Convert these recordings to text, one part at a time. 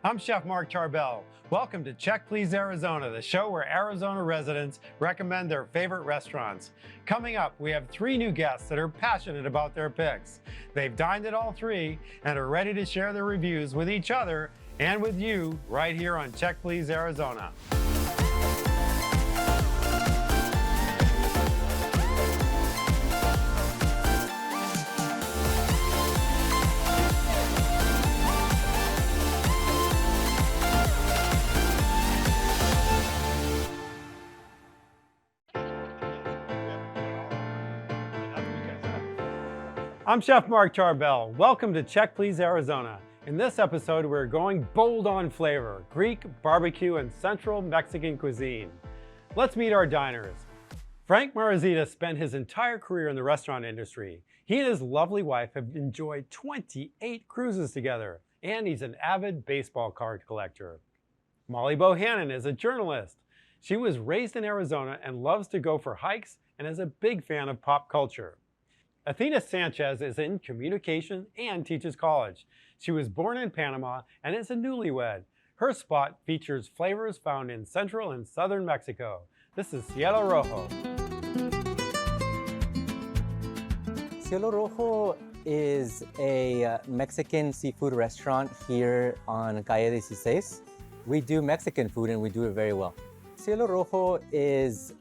I'm Chef Mark Tarbell. Welcome to Check Please Arizona, the show where Arizona residents recommend their favorite restaurants. Coming up, we have 3 new guests that are passionate about their picks. They've dined at all 3 and are ready to share their reviews with each other and with you right here on Check Please Arizona. I'm Chef Mark Tarbell. Welcome to Check Please Arizona. In this episode, we're going bold on flavor, Greek, barbecue, and Central Mexican cuisine. Let's meet our diners. Frank Marazita spent his entire career in the restaurant industry. He and his lovely wife have enjoyed 28 cruises together, and he's an avid baseball card collector. Molly Bohannon is a journalist. She was raised in Arizona and loves to go for hikes and is a big fan of pop culture. Athena Sanchez is in communication and teaches college. She was born in Panama and is a newlywed. Her spot features flavors found in central and southern Mexico. This is Cielo Rojo. Cielo Rojo is a Mexican seafood restaurant here on Calle 16. We do Mexican food and we do it very well. Cielo Rojo is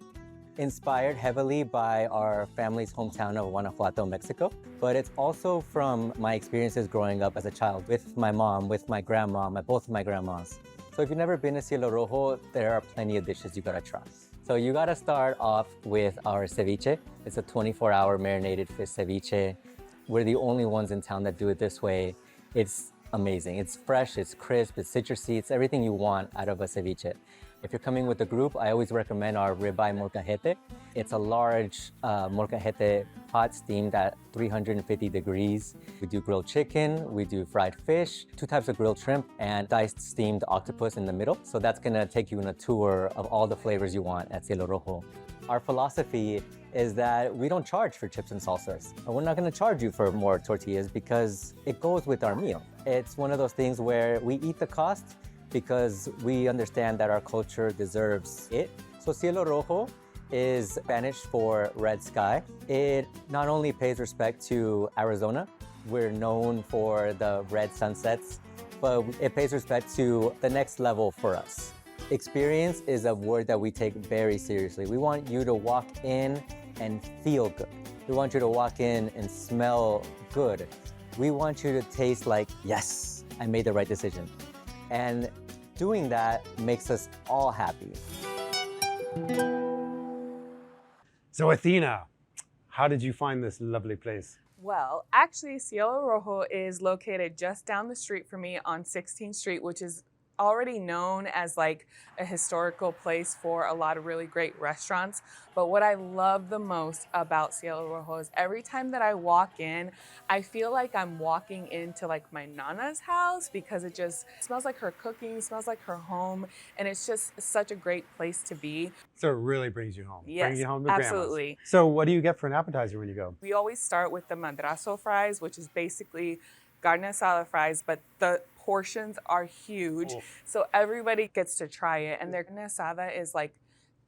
inspired heavily by our family's hometown of Guanajuato, Mexico. But it's also from my experiences growing up as a child with my mom, with my grandma, both of my grandmas. So if you've never been to Cielo Rojo, there are plenty of dishes you gotta try. So you gotta start off with our ceviche. It's a 24-hour marinated fish ceviche. We're the only ones in town that do it this way. It's amazing. It's fresh, it's crisp, it's citrusy, it's everything you want out of a ceviche. If you're coming with a group, I always recommend our ribeye molcajete. It's a large molcajete pot steamed at 350 degrees. We do grilled chicken, we do fried fish, 2 types of grilled shrimp, and diced steamed octopus in the middle. So that's gonna take you on a tour of all the flavors you want at Cielo Rojo. Our philosophy is that we don't charge for chips and salsas. We're not gonna charge you for more tortillas because it goes with our meal. It's one of those things where we eat the cost because we understand that our culture deserves it. So Cielo Rojo is Spanish for red sky. It not only pays respect to Arizona, we're known for the red sunsets, but it pays respect to the next level for us. Experience is a word that we take very seriously. We want you to walk in and feel good. We want you to walk in and smell good. We want you to taste like, yes, I made the right decision. And doing that makes us all happy. So Athena, how did you find this lovely place? Well, actually, Cielo Rojo is located just down the street from me on 16th Street, which is already known as like a historical place for a lot of really great restaurants. But what I love the most about Cielo Rojo is every time that I walk in, I feel like I'm walking into like my Nana's house because it just smells like her cooking, smells like her home, and it's just such a great place to be. So it really brings you home. Yes, brings you home to grandma's. absolutely. So what do you get for an appetizer when you go? We always start with the madrazo fries, which is basically carne asada fries, but the portions are huge. Oh. So everybody gets to try it. And their carne asada is like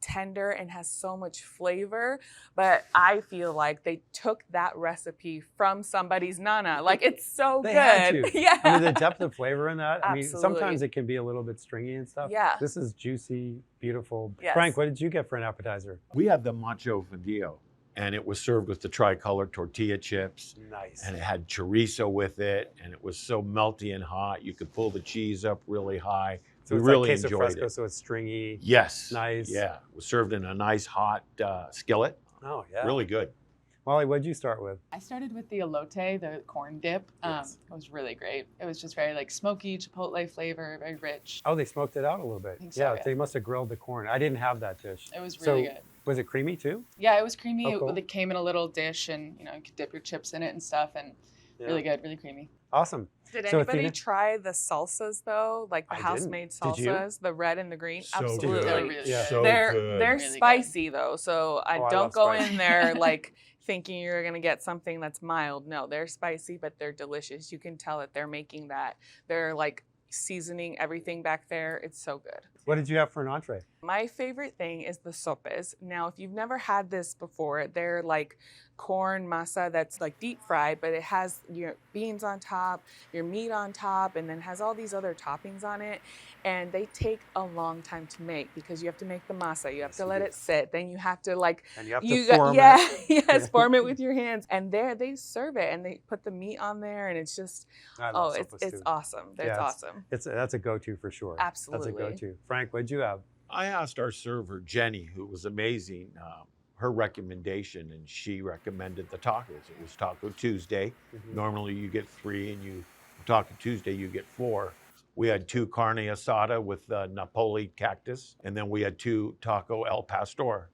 tender and has so much flavor. But I feel like they took that recipe from somebody's nana. Like, it's so They good. had to. Yeah. I mean, the depth of flavor in that. I mean, Absolutely. sometimes it can be a little bit stringy and stuff. Yeah. This is juicy, beautiful. Yes. Frank, what did you get for an appetizer? We have the macho fondillo, and it was served with the tricolor tortilla chips, Nice. and it had chorizo with it, and it was so melty and hot. You could pull the cheese up really high. So We it's really like queso enjoyed fresco, it. so it's stringy. Yes. Nice. Yeah. It was served in a nice hot skillet. Oh, yeah. Really good. Molly, what did you start with? I started with the elote, the corn dip. Yes. It was really great. It was just very like smoky chipotle flavor, very rich. Oh, they smoked it out a little bit. think so, Yeah, yeah. they must have grilled the corn. I didn't have that dish. It was really So, good. Was it creamy too? Yeah, it was creamy. Oh, cool. It came in a little dish, and you could dip your chips in it and stuff, and really good, really creamy. Awesome. Did So, anybody Athena? try the salsas though? Like the I house-made didn't. Did you? salsas, the red and the green? So Absolutely. They're really Yeah. good. So they're good. they're Really good. spicy though, so I Oh, I don't love go spicy. in there like thinking you're gonna get something that's mild. No, they're spicy, but they're delicious. You can tell that they're making that. They're like seasoning everything back there. It's so good. What did you have for an entree? My favorite thing is the sopes. Now, if you've never had this before, they're like corn masa that's like deep fried, but it has your beans on top, your meat on top, and then has all these other toppings on it. And they take a long time to make because you have to make the masa, you have to let it sit, then you have to like, And you have to form it. yes, form it with your hands. And there they serve it and they put the meat on there, and it's just, I love it's sopas, too. awesome. It's Yeah, awesome. That's a go-to for sure. Absolutely. That's a go-to. Frank, what'd you have? I asked our server, Jenny, who was amazing, her recommendation, and she recommended the tacos. It was Taco Tuesday. Normally you get 3, and Taco Tuesday you get 4. We had 2 carne asada with Napoli cactus, and then we had 2 taco El Pastor.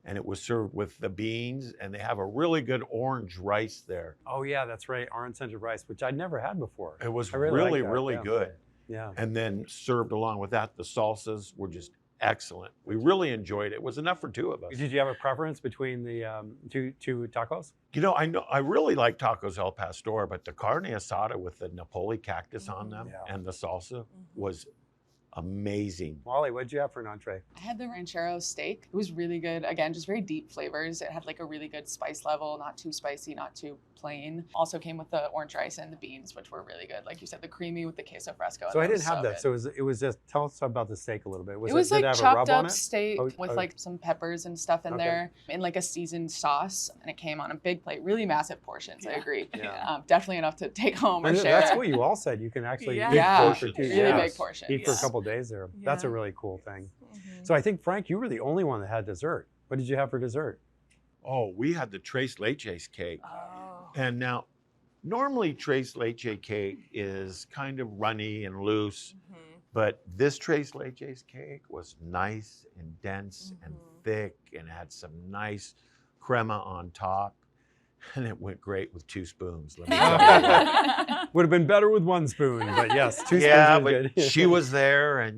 And it was served with the beans, and they have a really good orange rice there. Oh yeah, that's right. Orange scented rice, which I'd never had before. It was I really, like that, really yeah. good. Yeah. And then served along with that, the salsas were just excellent. We really enjoyed it. It was enough for 2 of us. Did you have a preference between the two tacos? You know I really like tacos El Pastor, but the carne asada with the Napoli cactus on them Yeah. and the salsa was amazing. Molly, what'd you have for an entree? I had the ranchero steak. It was really good. Again, just very deep flavors. It had like a really good spice level, not too spicy, not too plain. Also came with the orange rice and the beans, which were really good. Like you said, the creamy with the queso fresco. So I didn't was have that. good. So it was just, tell us about the steak a little bit. It was did like it have a chopped rub on up it? steak Oh, with oh. like some peppers and stuff in Okay. there in like a seasoned sauce, and it came on a big plate, really massive portions. I agree. Yeah. Definitely enough to take home or And share. that's what you all said. You can actually Yeah. eat Yeah, for two really days. big portions. Eat for a couple days there. That's a Yeah. really cool thing. Mhm. So I think, Frank, you were the only one that had dessert. What did you have for dessert? Oh, we had the Tres Leches cake. Oh. And now, normally Tres Leche cake is kind of runny and loose, Mhm. but this Tres Leches cake was nice and dense and thick and had some nice crema on top. And it went great with 2 spoons. Let me tell you. Would have been better with 1 spoon, but yes, 2 Yeah, spoons is but good. she was there, and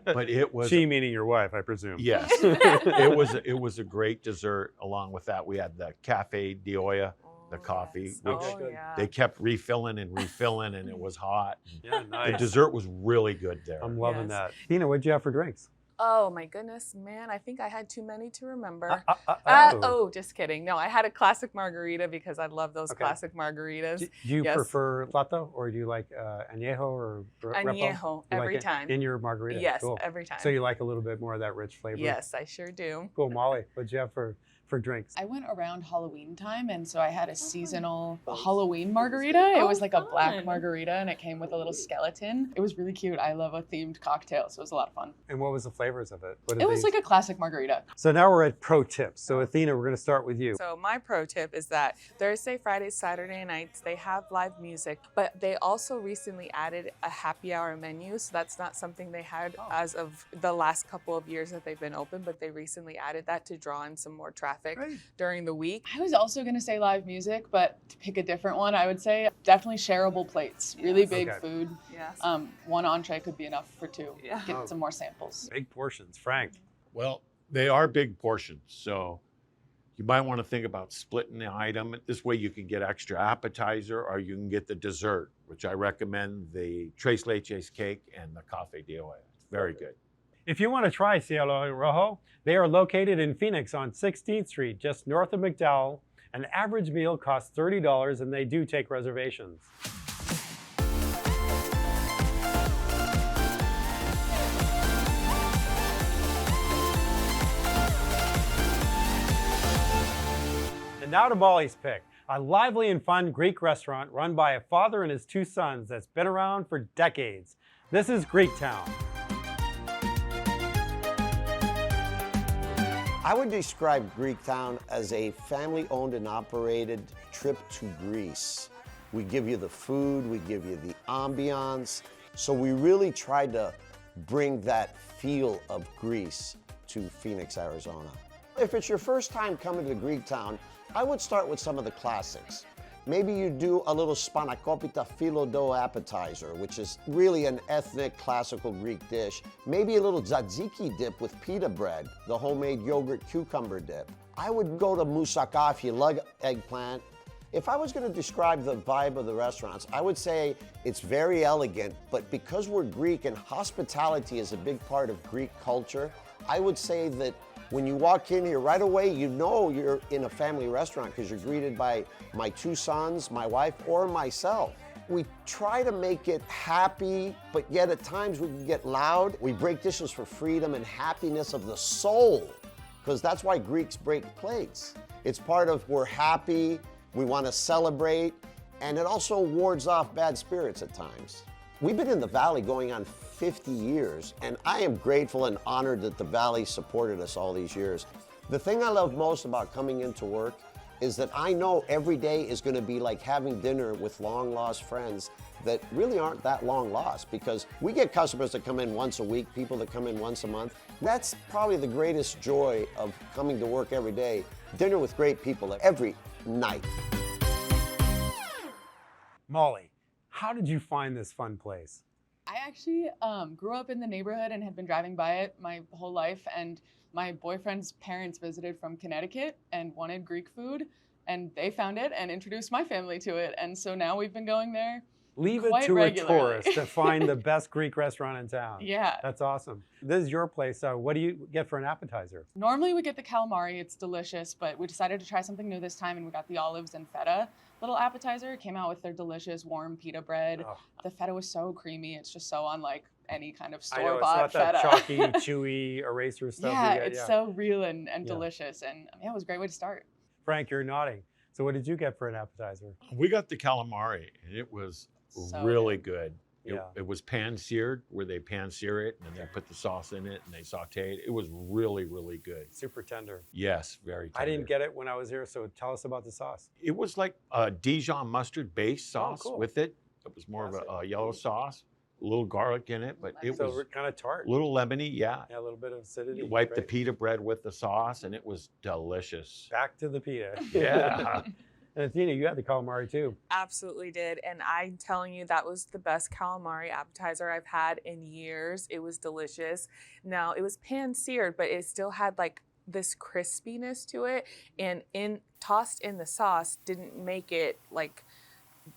but it was She meaning your wife, I presume. yes, it was a great dessert. Along with that, we had the Cafe di Olla, the coffee, Yes. which Oh, yeah. they kept refilling and refilling, and it was hot. Yeah, The nice. dessert was really good there. I'm loving Yes. that. Tina, what'd you have for drinks? Oh my goodness, man! I think I had too many to remember. Oh. Oh, just kidding. No, I had a classic margarita because I love those Okay. classic margaritas. Do you Yes. prefer Plato or do you like añejo or Repo? Añejo, You like every it time. in your margarita? Yes, Cool. every time. So you like a little bit more of that rich flavor? Yes, I sure do. Cool. Molly, what'd you have for drinks? I went around Halloween time, and so I had a seasonal Halloween margarita. It was like a black fun. margarita, and it came with a little skeleton. It was really cute. I love a themed cocktail, so it was a lot of fun. And what was the flavors of it? What did It was they- like a classic margarita. So now we're at pro tips. So Athena, we're going to start with you. So my pro tip is that Thursday, Fridays, Saturday nights, they have live music, but they also recently added a happy hour menu. So that's not something they had as of the last couple of years that they've been open, but they recently added that to draw in some more traffic Great. during the week. I was also going to say live music, but to pick a different one, I would say definitely shareable plates. Really big Okay. food. Yes. One entree could be enough for 2. Yeah. Get Oh. some more samples. Big portions. Frank. Well, they are big portions, so you might want to think about splitting the item. This way you can get extra appetizer or you can get the dessert, which I recommend the Tres Leches cake and the Cafe de Olla. It's very good. If you want to try Cielo Rojo, they are located in Phoenix on 16th Street, just north of McDowell. An average meal costs $30 and they do take reservations. And now to Molly's pick, a lively and fun Greek restaurant run by a father and his 2 sons that's been around for decades. This is Greektown. I would describe Greektown as a family-owned and operated trip to Greece. We give you the food, we give you the ambiance. So we really tried to bring that feel of Greece to Phoenix, Arizona. If it's your first time coming to Greektown, I would start with some of the classics. Maybe you do a little spanakopita philo dough appetizer, which is really an ethnic classical Greek dish. Maybe a little tzatziki dip with pita bread, the homemade yogurt cucumber dip. I would go to moussaka if you love eggplant. If I was going to describe the vibe of the restaurants, I would say it's very elegant, but because we're Greek and hospitality is a big part of Greek culture, I would say that when you walk in here right away, you know you're in a family restaurant because you're greeted by my 2 sons, my wife, or myself. We try to make it happy, but yet at times we can get loud. We break dishes for freedom and happiness of the soul, because that's why Greeks break plates. It's part of we're happy, we want to celebrate, and it also wards off bad spirits at times. We've been in the Valley going on 50 years, and I am grateful and honored that the Valley supported us all these years. The thing I love most about coming into work is that I know every day is going to be like having dinner with long-lost friends that really aren't that long lost, because we get customers that come in once a week, people that come in once a month. That's probably the greatest joy of coming to work every day, dinner with great people every night. Molly, how did you find this fun place? I actually grew up in the neighborhood and had been driving by it my whole life. And my boyfriend's parents visited from Connecticut and wanted Greek food. And they found it and introduced my family to it. And so now we've been going there. Leave it Quite to regularly. a tourist to find the best Greek restaurant in town. Yeah. That's awesome. This is your place. So what do you get for an appetizer? Normally we get the calamari. It's delicious, but we decided to try something new this time and we got the olives and feta little appetizer. It came out with their delicious warm pita bread. Oh. The feta was so creamy. It's just so unlike any kind of I know, store-bought it's not feta. that chalky, chewy eraser stuff. Yeah, you get, it's so real and Yeah. delicious. And yeah, it was a great way to start. Frank, you're nodding. So what did you get for an appetizer? We got the calamari, and it was So really good. Yeah. It was pan-seared, where they pan-sear it, and then they put the sauce in it, and they saute it. It was really, really good. Super tender. Yes, very tender. I didn't get it when I was here, so tell us about the sauce. It was like a Dijon mustard-based sauce cool. with it. It was more of a yellow sauce, a little garlic in it, but it So was we're kind of tart. a little lemony, yeah. Yeah, a little bit of acidity. You wipe the Great. pita bread with the sauce, and it was delicious. Back to the pita. Yeah. And Athena, you had the calamari too. Absolutely did. And I'm telling you, that was the best calamari appetizer I've had in years. It was delicious. Now, it was pan seared, but it still had like this crispiness to it. And tossed in the sauce didn't make it like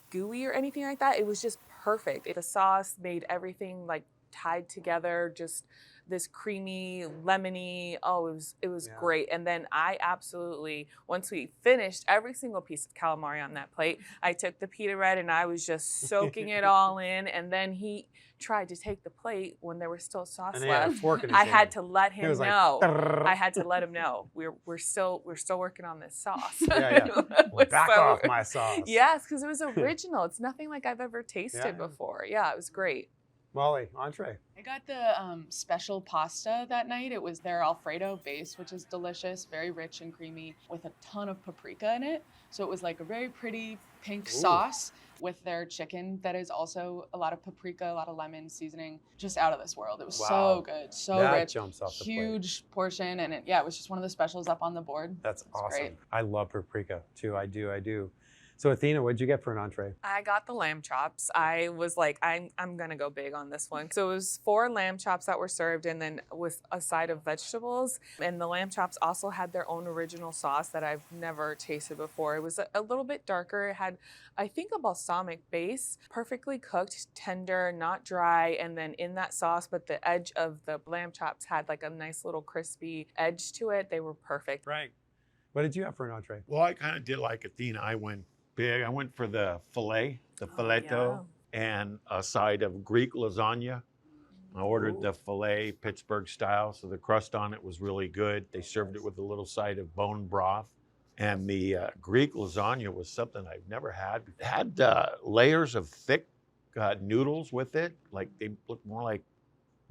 gooey or anything like that. It was just perfect. The sauce made everything like tied together, just this creamy, lemony. Oh, it was Yeah. great. And then I absolutely, once we finished every single piece of calamari on that plate, I took the pita bread and I was just soaking it all in. And then he tried to take the plate when there was still sauce And he had a left. fork in his I hand. had to let He him was like, know. "Trrr." I had to let him know we're still working on this sauce. Yeah, It was Back so- off my sauce. Yes, because it was original. It's nothing like I've ever tasted Yeah. before. Yeah, it was great. Molly, entree. I got the special pasta that night. It was their Alfredo base, which is delicious, very rich and creamy, with a ton of paprika in it. So it was like a very pretty pink sauce with their chicken that is also a lot of paprika, a lot of lemon seasoning, just out of this world. It was Wow. so good, so That rich, jumps off the plate. huge portion, and it was just one of the specials up on the board. That's It's awesome. great. I love paprika too. I do. So Athena, what'd you get for an entree? I got the lamb chops. I was like, I'm gonna go big on this one. So it was 4 lamb chops that were served, and then with a side of vegetables. And the lamb chops also had their own original sauce that I've never tasted before. It was a little bit darker. It had, I think, a balsamic base, perfectly cooked, tender, not dry, and then in that sauce. But the edge of the lamb chops had like a nice little crispy edge to it. They were perfect. Frank, what did you have for an entree? Well, I kind of did like Athena. I went big. I went for the filet, the filetto, and a side of Greek lasagna. I ordered the filet Pittsburgh style, so the crust on it was really good. They served it with a little side of bone broth. And the Greek lasagna was something I've never had. It had layers of thick noodles with it. Like they looked more like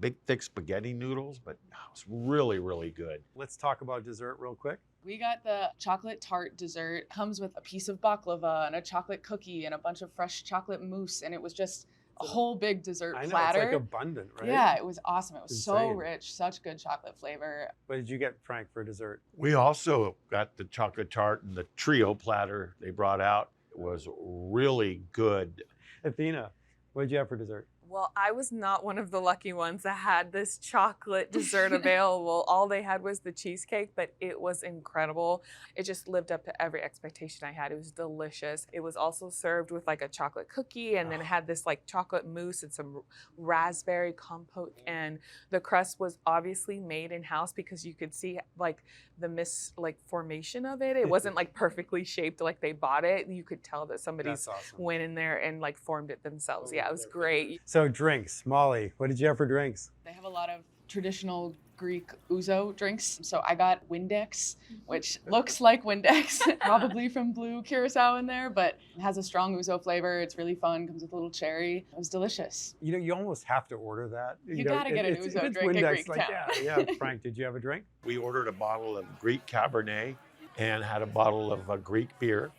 big, thick spaghetti noodles, but it was really, really good. Let's talk about dessert real quick. We got the chocolate tart dessert. Comes with a piece of baklava and a chocolate cookie and a bunch of fresh chocolate mousse, and it was just a whole big dessert I know, platter. it's like abundant, right? Yeah, it was awesome. It was so Insane. rich, such good chocolate flavor. What did you get, Frank, for dessert? We also got the chocolate tart and the trio platter they brought out. It was really good. Athena, what did you have for dessert? Well, I was not one of the lucky ones that had this chocolate dessert available. All they had was the cheesecake, but it was incredible. It just lived up to every expectation I had. It was delicious. It was also served with like a chocolate cookie, and then it had this like chocolate mousse and some raspberry compote. And the crust was obviously made in-house because you could see like the formation of it. It wasn't like perfectly shaped like they bought it. You could tell that somebody's That's awesome. went in there and like formed it themselves. Yeah, it was great. So drinks, Molly, what did you have for drinks? They have a lot of traditional Greek ouzo drinks. So I got Windex, which looks like Windex, probably from blue curacao in there, but it has a strong ouzo flavor. It's really fun, comes with a little cherry. It was delicious. You know, you almost have to order that. You gotta get an ouzo drink at Greek Town. Yeah. Frank, did you have a drink? We ordered a bottle of Greek Cabernet and had a bottle of Greek beer.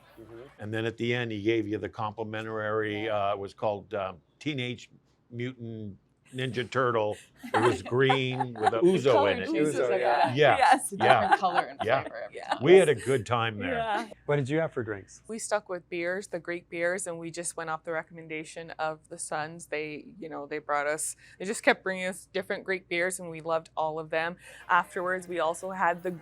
And then at the end, he gave you the complimentary, it was called Teenage Mutant Ninja Turtle. It was green with a ouzo in it. Ouzo, yeah. Yeah. Yes. It's a different color and Yeah. flavor every Yeah. time. We had a good time there. Yeah. What did you have for drinks? We stuck with beers, the Greek beers, and we just went off the recommendation of the Sons. They just kept bringing us different Greek beers, and we loved all of them. Afterwards, we also had the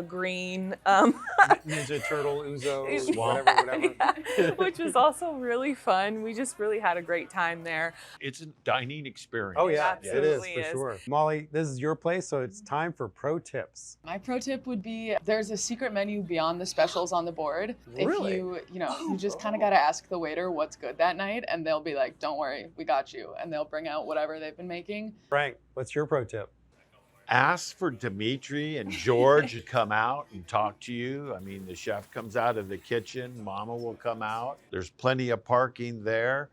green Ninja Turtle, Ouzo, whatever. which was also really fun. We just really had a great time there. It's a dining experience. Oh yeah, It it is absolutely for is. sure. Molly, this is your place, so it's time for pro tips. My pro tip would be there's a secret menu beyond the specials on the board. Really? If you just kind of got to ask the waiter what's good that night, and they'll be like, don't worry, we got you. And they'll bring out whatever they've been making. Frank, what's your pro tip? Ask for Dimitri and George to come out and talk to you. I mean, the chef comes out of the kitchen, Mama will come out. There's plenty of parking there.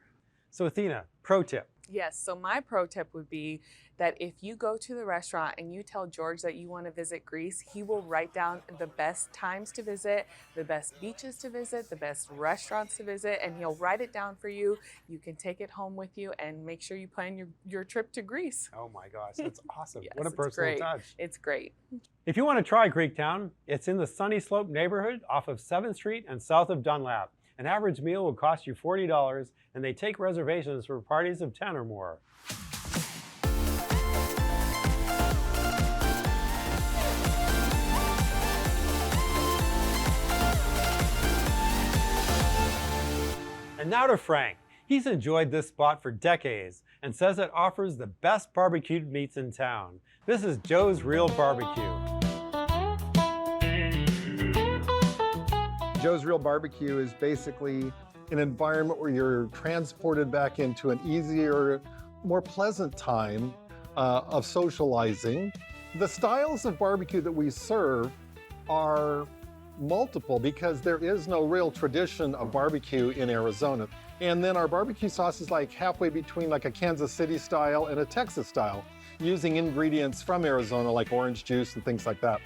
So Athena, pro tip. Yes, so my pro tip would be that if you go to the restaurant and you tell George that you want to visit Greece, he will write down the best times to visit, the best beaches to visit, the best restaurants to visit, and he'll write it down for you. You can take it home with you and make sure you plan your trip to Greece. Oh my gosh, that's awesome. Yes, What a it's personal great. touch. It's great. If you want to try Greektown, it's in the Sunny Slope neighborhood off of 7th Street and south of Dunlap. An average meal will cost you $40, and they take reservations for parties of 10 or more. And now to Frank. He's enjoyed this spot for decades and says it offers the best barbecued meats in town. This is Joe's Real Barbecue. Joe's Real Barbecue is basically an environment where you're transported back into an easier, more pleasant time of socializing. The styles of barbecue that we serve are multiple because there is no real tradition of barbecue in Arizona. And then our barbecue sauce is like halfway between like a Kansas City style and a Texas style, using ingredients from Arizona like orange juice and things like that.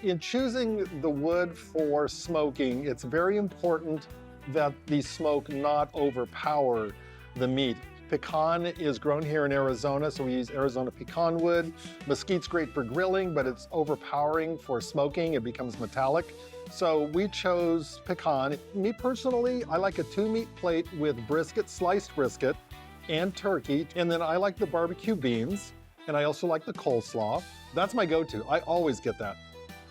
In choosing the wood for smoking, it's very important that the smoke not overpower the meat. Pecan is grown here in Arizona, so we use Arizona pecan wood. Mesquite's great for grilling, but it's overpowering for smoking. It becomes metallic. So we chose pecan. Me personally, I like a 2-meat plate with brisket, sliced brisket, and turkey. And then I like the barbecue beans, and I also like the coleslaw. That's my go-to. I always get that.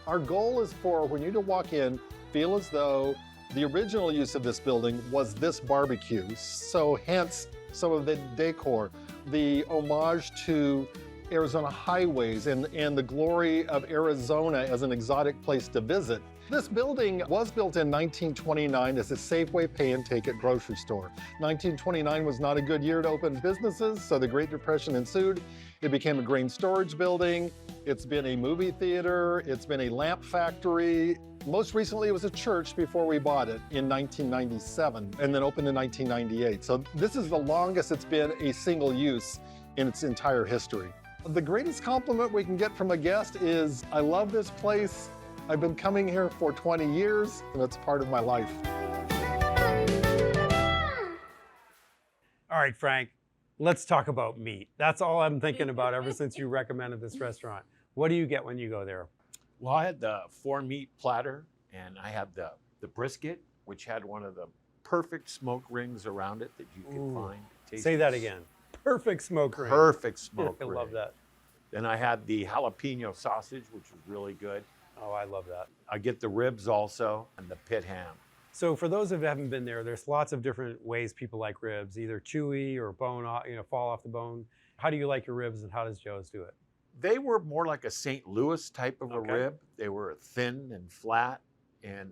Our goal is for when you walk in, feel as though the original use of this building was this barbecue. So hence some of the decor, the homage to Arizona highways and the glory of Arizona as an exotic place to visit. This building was built in 1929 as a Safeway pay and take it grocery store. 1929 was not a good year to open businesses, so the Great Depression ensued. It became a grain storage building. It's been a movie theater. It's been a lamp factory. Most recently, it was a church before we bought it in 1997 and then opened in 1998. So this is the longest it's been a single use in its entire history. The greatest compliment we can get from a guest is, I love this place. I've been coming here for 20 years and it's part of my life. All right, Frank, let's talk about meat. That's all I'm thinking about ever since you recommended this restaurant. What do you get when you go there? Well, I had the 4-meat platter, and I had the brisket, which had one of the perfect smoke rings around it that you could Ooh. find. Say that again. Perfect smoke ring. Perfect smoke I love ring. that. Then I had the jalapeno sausage, which was really good. Oh, I love that. I get the ribs also and the pit ham. So for those who haven't been there's lots of different ways people like ribs, either chewy or bone off, fall off the bone. How do you like your ribs, and how does Joe's do it? They were more like a St. Louis type of Okay. a rib. They were thin and flat, and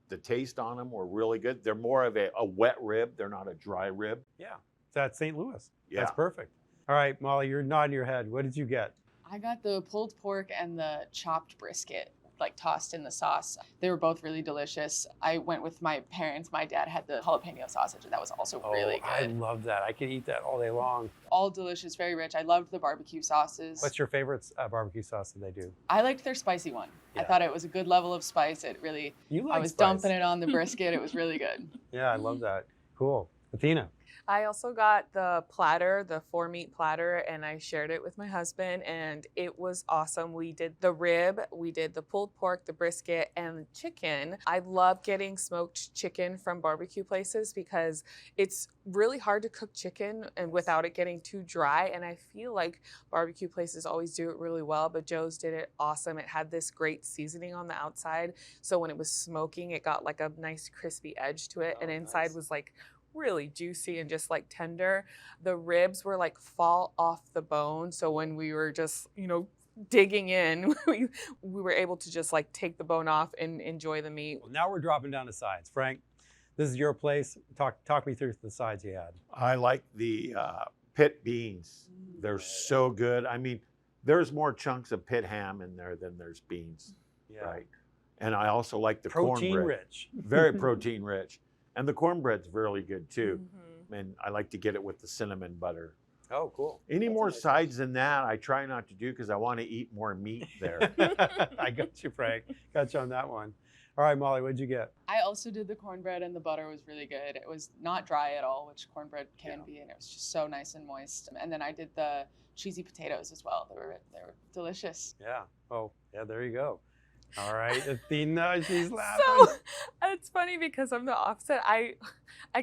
the taste on them were really good. They're more of a wet rib. They're not a dry rib. Yeah, that's St. Louis. Yeah. That's perfect. All right, Molly, you're nodding your head. What did you get? I got the pulled pork and the chopped brisket, like tossed in the sauce. They were both really delicious. I went with my parents. My dad had the jalapeno sausage, and that was also really I good. love that. I could eat that all day long. All delicious, very rich. I loved the barbecue sauces. What's your favorite barbecue sauce that they do? I liked their spicy one. Yeah. I thought it was a good level of spice. It really, You like I was spice. dumping it on the brisket. It was really good. Yeah, I love that. Cool. Athena. I also got the platter, the 4-meat platter, and I shared it with my husband, and it was awesome. We did the rib, we did the pulled pork, the brisket, and the chicken. I love getting smoked chicken from barbecue places because it's really hard to cook chicken and without it getting too dry, and I feel like barbecue places always do it really well, but Joe's did it awesome. It had this great seasoning on the outside, so when it was smoking, it got like a nice crispy edge to it, and inside was like really juicy and just like tender. The ribs were like fall off the bone. So when we were just, digging in, we were able to just like take the bone off and enjoy the meat. Well, now we're dropping down to sides. Frank, this is your place. Talk me through the sides you had. I like the pit beans. They're so good. I mean, there's more chunks of pit ham in there than there's beans, Yeah. right? And I also like the Protein cornbread. rich. Very protein rich. And the cornbread's really good too. Mhm. And I like to get it with the cinnamon butter. Oh, cool. Any That's a more nice sides than that, I try not to do because I want to eat more meat there. I got you, Frank. Got you on that one. All right, Molly, what'd you get? I also did the cornbread, and the butter was really good. It was not dry at all, which cornbread can be, and it was just so nice and moist. And then I did the cheesy potatoes as well. They were delicious. Yeah. Oh, yeah, there you go. All right, Athena, she's laughing. So it's funny because I'm the opposite. I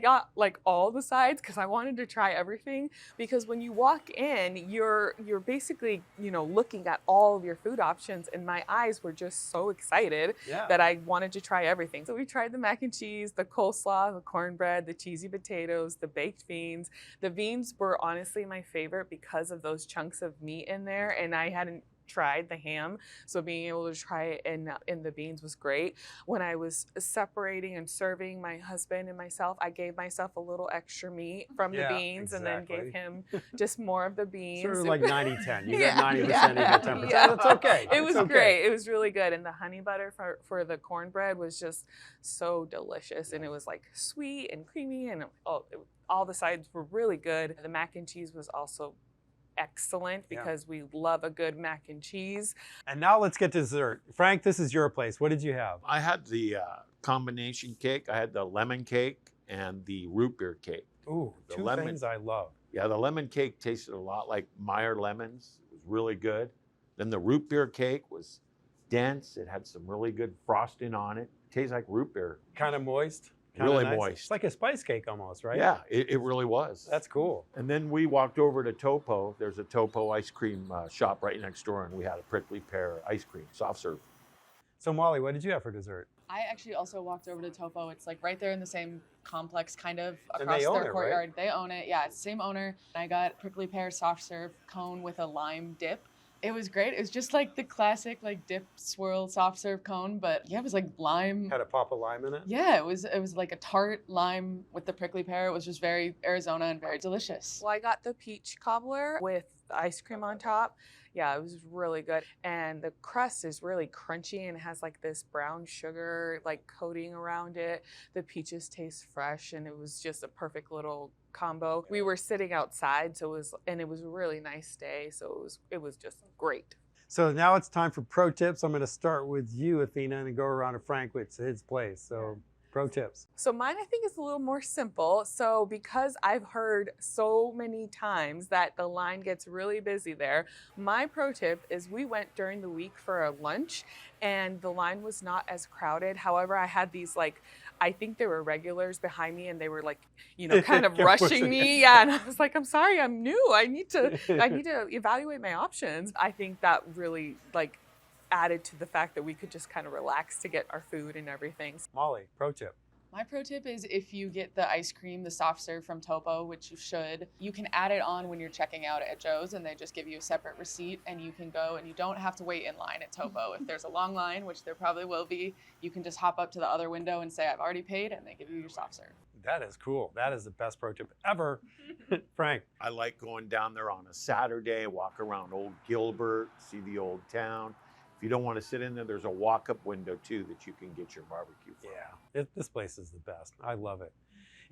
got like all the sides because I wanted to try everything. Because when you walk in, you're basically looking at all of your food options, and my eyes were just so excited Yeah. that I wanted to try everything. So we tried the mac and cheese, the coleslaw, the cornbread, the cheesy potatoes, the baked beans. The beans were honestly my favorite because of those chunks of meat in there, and I hadn't tried the ham, so being able to try it in the beans was great. When I was separating and serving my husband and myself, I gave myself a little extra meat from the Yeah, beans and then exactly. gave him just more of the beans. Sort of like 90-10. You Yeah, got 90%, yeah, you got 10%. yeah. That's okay. It was It's okay. great. It was really good. And the honey butter for the cornbread was just so delicious. And it was like sweet and creamy, and all the sides were really good. The mac and cheese was also excellent Yeah. because we love a good mac and cheese. And now let's get to dessert. Frank, this is your place. What did you have? I had the combination cake. I had the lemon cake and the root beer cake. Ooh, The two lemon- things I love. Yeah, the lemon cake tasted a lot like Meyer lemons. It was really good. Then the root beer cake was dense. It had some really good frosting on it. Tastes like root beer. Kind of moist. Kinda Really nice. moist. It's like a spice cake almost, right? Yeah, it really was. That's cool. And then we walked over to Topo. There's a Topo ice cream shop right next door, and we had a prickly pear ice cream, soft serve. So Molly, what did you have for dessert? I actually also walked over to Topo. It's like right there in the same complex, kind of And across they own their it, right? courtyard. They own it. Yeah, it's the same owner. I got prickly pear soft serve cone with a lime dip. It was great. It was just like the classic like dip swirl soft serve cone, but yeah, it was like lime. Had a pop of lime in it? Yeah, it was like a tart lime with the prickly pear. It was just very Arizona and very delicious. Well, I got the peach cobbler with ice cream on top. Yeah, it was really good. And the crust is really crunchy and has like this brown sugar like coating around it. The peaches taste fresh, and it was just a perfect little combo. We were sitting outside, so it was a really nice day, so it was just great. So now it's time for pro tips. I'm going to start with you, Athena, and go around to Frank with his place. So pro tips. So mine, I think, is a little more simple. So because I've heard so many times that the line gets really busy there, my pro tip is we went during the week for a lunch, and the line was not as crowded. However, I had these like I think there were regulars behind me and they were like, you know, kind of Kept rushing pushing me. Yeah. And I was like, I'm sorry, I'm new. I need to evaluate my options. I think that really like added to the fact that we could just kind of relax to get our food and everything. Molly, pro tip. My pro tip is if you get the ice cream, the soft serve from Topo, which you should, you can add it on when you're checking out at Joe's and they just give you a separate receipt and you can go and you don't have to wait in line at Topo. If there's a long line, which there probably will be, you can just hop up to the other window and say, I've already paid, and they give you your soft serve. That is cool. That is the best pro tip ever. Frank. I like going down there on a Saturday, walk around Old Gilbert, see the old town. If you don't want to sit in there, there's a walk-up window too that you can get your barbecue from. Yeah, this place is the best. I love it.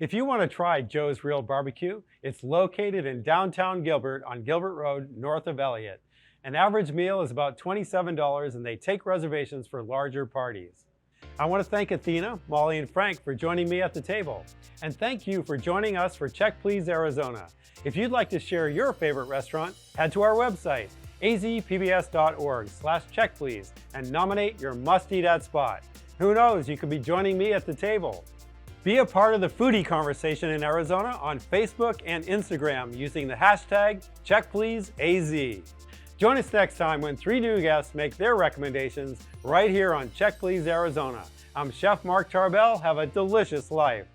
If you want to try Joe's Real Barbecue, it's located in downtown Gilbert on Gilbert Road, north of Elliott. An average meal is about $27 and they take reservations for larger parties. I want to thank Athena, Molly, and Frank for joining me at the table. And thank you for joining us for Check Please Arizona. If you'd like to share your favorite restaurant, head to our website, azpbs.org/checkplease, and nominate your must-eat-at spot. Who knows, you could be joining me at the table. Be a part of the foodie conversation in Arizona on Facebook and Instagram using the hashtag CheckPleaseAZ. Join us next time when 3 new guests make their recommendations right here on Check Please Arizona. I'm Chef Mark Tarbell. Have a delicious life.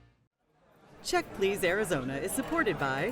Check Please Arizona is supported by